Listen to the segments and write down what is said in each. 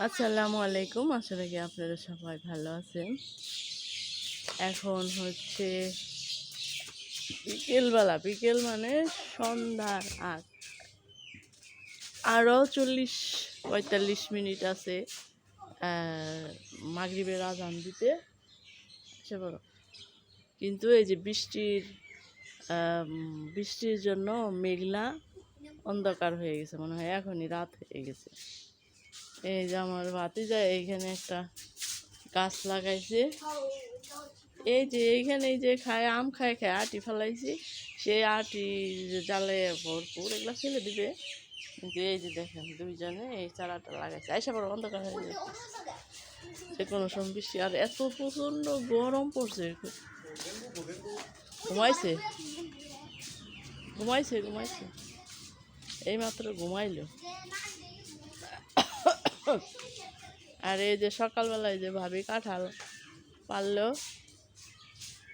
আসসালামু আলাইকুম। আশা রাখি আপনারা সবাই ভালো আছেন। এখন হচ্ছে বিকেলবেলা, বিকেল মানে সন্ধ্যার আগ। আরও 40-45 মিনিট আছে মাগরিবের আজান দিতে। সে বলো, কিন্তু এই যে বৃষ্টির জন্য মেঘলা অন্ধকার হয়ে গেছে, মনে হয় এখনই রাত হয়ে গেছে। এই যে আমার ভাতিজা এইখানে একটা গাছ লাগাইছে, এই যে এইখানে এই যে আম খায় আটি ফেলাইছি, সেই আটি জালে ভরপুর, এগুলো ফেলে দিবে। কিন্তু এই যে দেখেন দুইজনে এই চারাটা লাগাইছে, আইসা বড় অন্ধকার হয়ে যায় যে কোনো সময় বৃষ্টি। আর এত প্রচণ্ড গরম পড়ছে, ঘুমাইছে ঘুমাইছে ঘুমাইছে এইমাত্র ঘুমাইলো। আর এই যে সকালবেলায় যে ভাবি কাঁঠাল পারলো,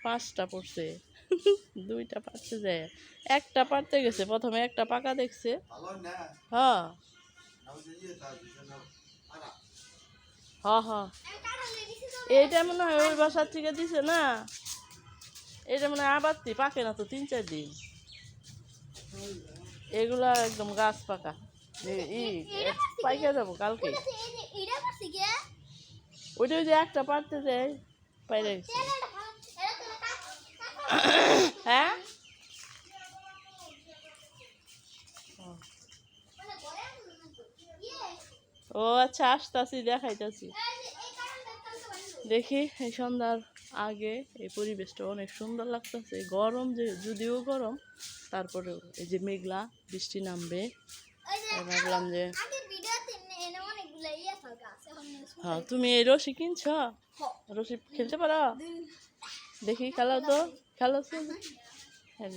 5টা পড়ছে, 2টা পারতে যায়, একটা পারতে গেছে, প্রথমে একটা পাকা দেখছে। হ্যাঁ হ্যাঁ হ্যাঁ, এইটা মনে হয় ওই বাসার থেকে দিছে না, এইটা মনে হয় আবার পাকে না তো 3-4 দিন, এগুলা একদম গাছ পাকা। পাইকা যাবো কালকে। ওইটা ওই যে একটা পারতে যায়, পাইরে গেছে। হ্যাঁ ও আচ্ছা, আসতাছি, দেখাইতাছি। দেখি এই সন্ধ্যার আগে এই পরিবেশটা অনেক সুন্দর লাগতেছে। গরম, যে যদিও গরম, তারপরেও এই যে মেঘলা, বৃষ্টি নামবে। ভাবলাম যে হ্যাঁ, তুমি এই রশি কিনছ, রশি খেলতে পারো? দেখি খেলাও তো, খেলো তো।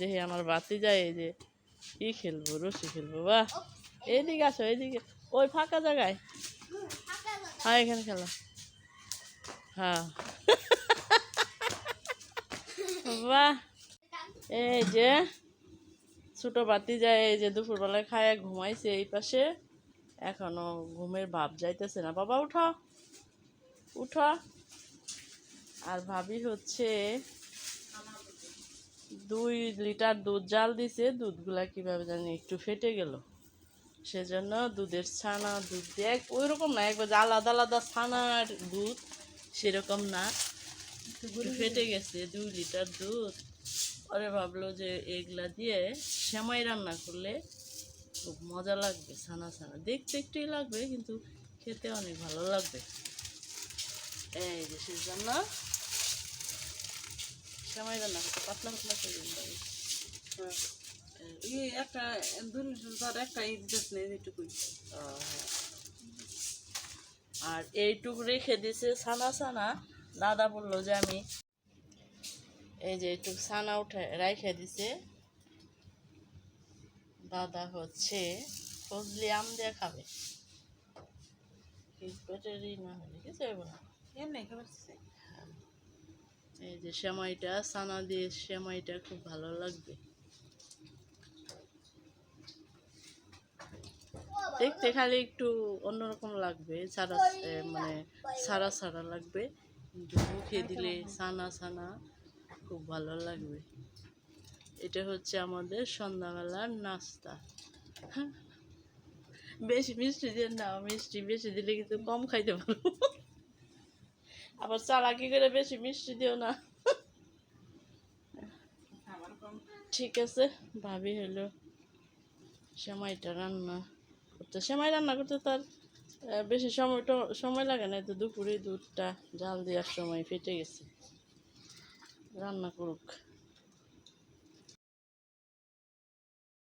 দেখি আমার বাতি যায়, এই যে খেলবো, রশি খেলবো। বাহ, এইদিকে আসো, এইদিকে ওই ফাঁকা জায়গায়। হ্যাঁ এখানে খেলো। হ্যাঁ বাহ, এই যে ছোট বাতি যায়, এই যে দুপুরবেলায় খায় ঘুমাইছে এই পাশে, এখনো ঘুমের ভাব যাইতেছে না। বাবা উঠো উঠো। আর ভাবি হচ্ছে 2 লিটার দুধ জাল দিছে, দুধগুলা কিভাবে জানি একটু ফেটে গেল, সেজন্য দুধের ছানা, দুধ দিয়ে ওই রকম না, একবার আলাদা আলাদা ছানার দুধ সেরকম না, ফেটে গেছে 2 লিটার দুধ। পরে ভাবলো যে এগুলা দিয়ে সেমাই রান্না করলে খুব মজা লাগবে, ছানা ছানা দেখতে একটুই লাগবে, কিন্তু খেতে অনেক ভালো লাগবে। এই যে সেজন্য সেমাই রান্না করতে পাতলা পাতলা করে একটা 2 লিটার একটা এইটুকুই। আর এইটুকু রেখে দিছে ছানা ছানা। দাদা বললো যে আমি এই যে একটু ছানা উঠে রাইখে দিছে, দাদা হচ্ছে ফজলি আম দিয়ে খাবে, পেটেরই না হলে কিছু হবে না। এই যে সেমাইটা, ছানা দিয়ে সেমাইটা খুব ভালো লাগবে দেখতে, খালি একটু অন্যরকম লাগবে, ছাড়া মানে ছাড়া ছাড়া লাগবে, কিন্তু মুখে দিলে ছানা ছানা খুব ভালো লাগবে। এটা হচ্ছে আমাদের সন্ধ্যাবেলার নাস্তা। বেশি মিষ্টি দিয়ে না, মিষ্টি বেশি দিলে কিন্তু কম খাইতে পারবো, আবার চালাকি করে বেশি মিষ্টি দিও না। ঠিক আছে, ভাবি হলো সেমাইটা রান্না করতে, সেমাই রান্না করতে তার বেশি সময় লাগে না, তো দুপুরে দুধটা জাল দেওয়ার সময় ফেটে গেছে, রান্না করুক।